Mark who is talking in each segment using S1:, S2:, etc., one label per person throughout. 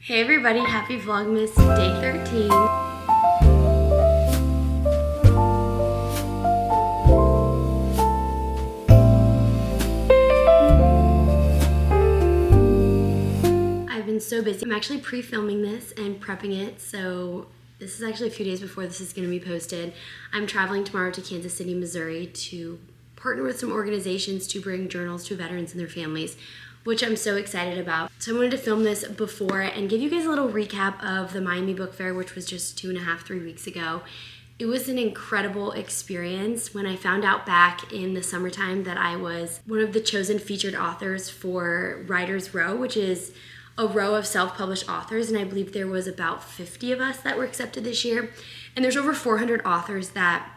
S1: Hey everybody, happy Vlogmas day 13. I've been so busy. I'm actually pre-filming this and prepping it, so this is actually a few days before this is going to be posted. I'm traveling tomorrow to Kansas City, Missouri to partner with some organizations to bring journals to veterans and their families, which I'm so excited about. So I wanted to film this before and give you guys a little recap of the Miami Book Fair, which was just 2.5-3 weeks ago. It was an incredible experience. When I found out back in the summertime that I was one of the chosen featured authors for Writers Row, which is a row of self-published authors, and I believe there was about 50 of us that were accepted this year. And there's over 400 authors that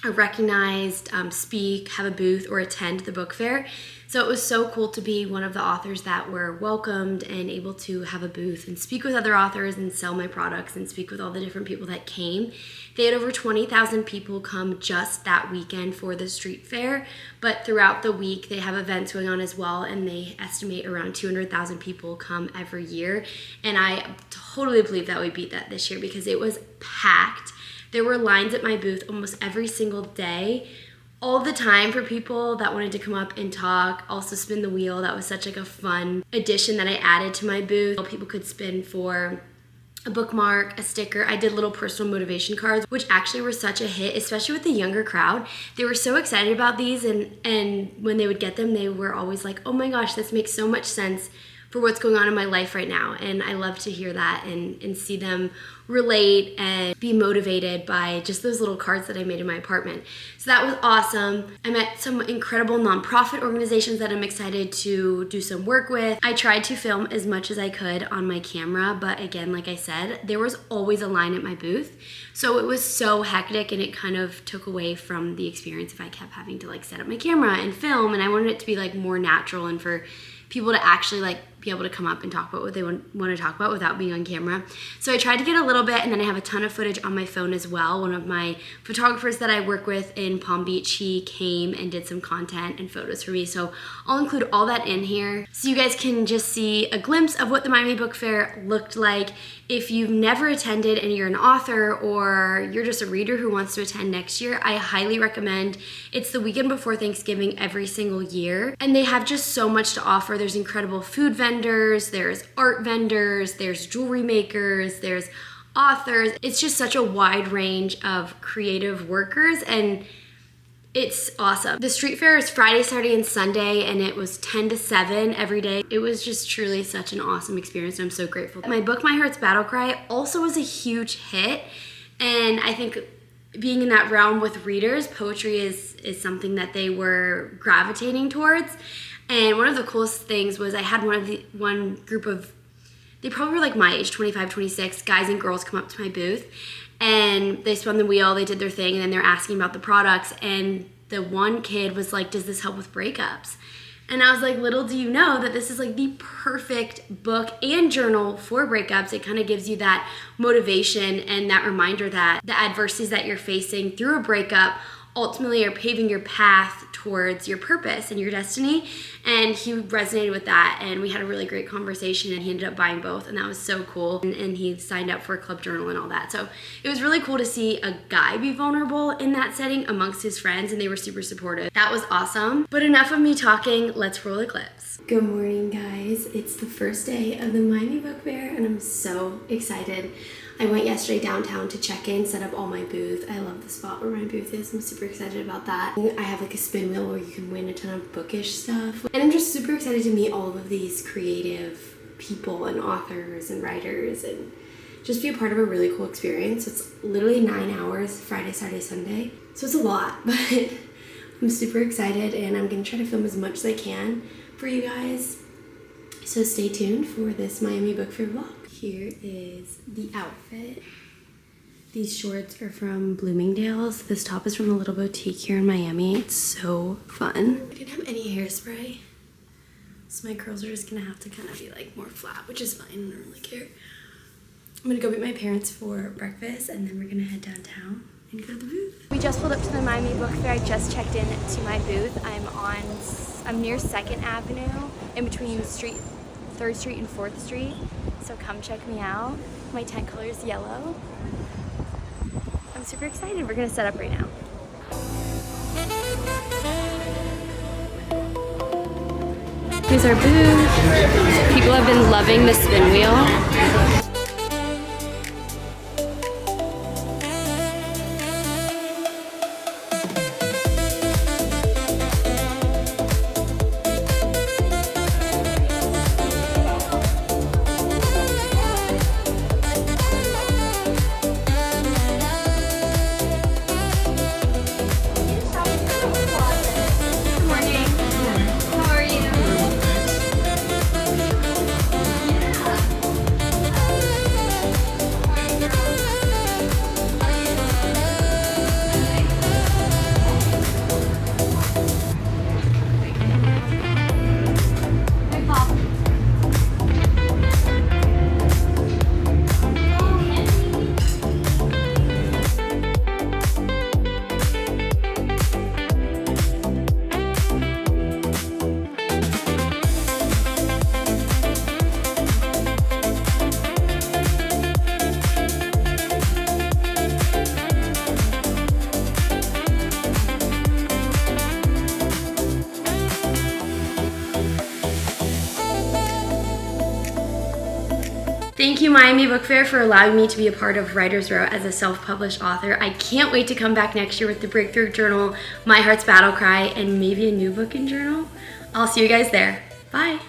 S1: are recognized, speak, have a booth, or attend the book fair. So it was so cool to be one of the authors that were welcomed and able to have a booth and speak with other authors and sell my products and speak with all the different people that came. They had over 20,000 people come just that weekend for the street fair, but throughout the week they have events going on as well, and they estimate around 200,000 people come every year. And I totally believe that we beat that this year because it was packed. There were lines at my booth almost every single day, all the time, for people that wanted to come up and talk, also spin the wheel. That was such like a fun addition that I added to my booth. People could spin for a bookmark, a sticker. I did little personal motivation cards, which actually were such a hit, especially with the younger crowd. They were so excited about these, and when they would get them, they were always like, oh my gosh, this makes so much sense for what's going on in my life right now. And I love to hear that and see them relate and be motivated by just those little cards that I made in my apartment. So that was awesome. I met some incredible nonprofit organizations that I'm excited to do some work with. I tried to film as much as I could on my camera, but again, like I said, there was always a line at my booth. So it was so hectic, and it kind of took away from the experience if I kept having to like set up my camera and film, and I wanted it to be like more natural and for people to actually like be able to come up and talk about what they want to talk about without being on camera. So I tried to get a little bit, and then I have a ton of footage on my phone as well. One of my photographers that I work with in Palm Beach, he came and did some content and photos for me. So I'll include all that in here so you guys can just see a glimpse of what the Miami Book Fair looked like. If you've never attended and you're an author, or you're just a reader who wants to attend next year, I highly recommend. It's the weekend before Thanksgiving every single year, and they have just so much to offer. There's incredible food vendors, there's art vendors, there's jewelry makers, there's authors. It's just such a wide range of creative workers, and it's awesome. The street fair is Friday, Saturday, and Sunday, and it was 10 to 7 every day. It was just truly such an awesome experience, and I'm so grateful. My book, My Heart's Battle Cry, also was a huge hit, and I think being in that realm with readers, poetry is something that they were gravitating towards. And one of the coolest things was I had one group of, they probably were like my age, 25, 26, guys and girls come up to my booth, and they spun the wheel, they did their thing, and then they're asking about the products, and the one kid was like, does this help with breakups? And I was like, little do you know that this is like the perfect book and journal for breakups. It kind of gives you that motivation and that reminder that the adversities that you're facing through a breakup ultimately are paving your path towards your purpose and your destiny. And he resonated with that, and we had a really great conversation, and he ended up buying both, and that was so cool. And he signed up for a club journal and all that. So it was really cool to see a guy be vulnerable in that setting amongst his friends, and they were super supportive. That was awesome. But enough of me talking, let's roll the clips. Good morning, guys. It's the first day of the Miami Book Fair, and I'm so excited. I went yesterday downtown to check in, set up all my booth. I love the spot where my booth is. I'm super excited about that. I have like a spin wheel where you can win a ton of bookish stuff. And I'm just super excited to meet all of these creative people and authors and writers and just be a part of a really cool experience. It's literally 9 hours, Friday, Saturday, Sunday. So it's a lot, but I'm super excited, and I'm gonna try to film as much as I can for you guys. So stay tuned for this Miami Book Fair vlog. Here is the outfit. These shorts are from Bloomingdale's. This top is from a little boutique here in Miami. It's so fun. I didn't have any hairspray, so my curls are just gonna have to kind of be like more flat, which is fine. I don't really care. I'm gonna go meet my parents for breakfast, and then we're gonna head downtown and go to the booth. We just pulled up to the Miami Book Fair. I just checked in to my booth. I'm near 2nd Avenue, in between 3rd Street and 4th Street. So come check me out. My tent color is yellow. I'm super excited. We're gonna set up right now. Here's our booth. People have been loving the spin wheel. Thank you, Miami Book Fair, for allowing me to be a part of Writer's Row as a self-published author. I can't wait to come back next year with the Breakthrough Journal, My Heart's Battle Cry, and maybe a new book and journal. I'll see you guys there. Bye.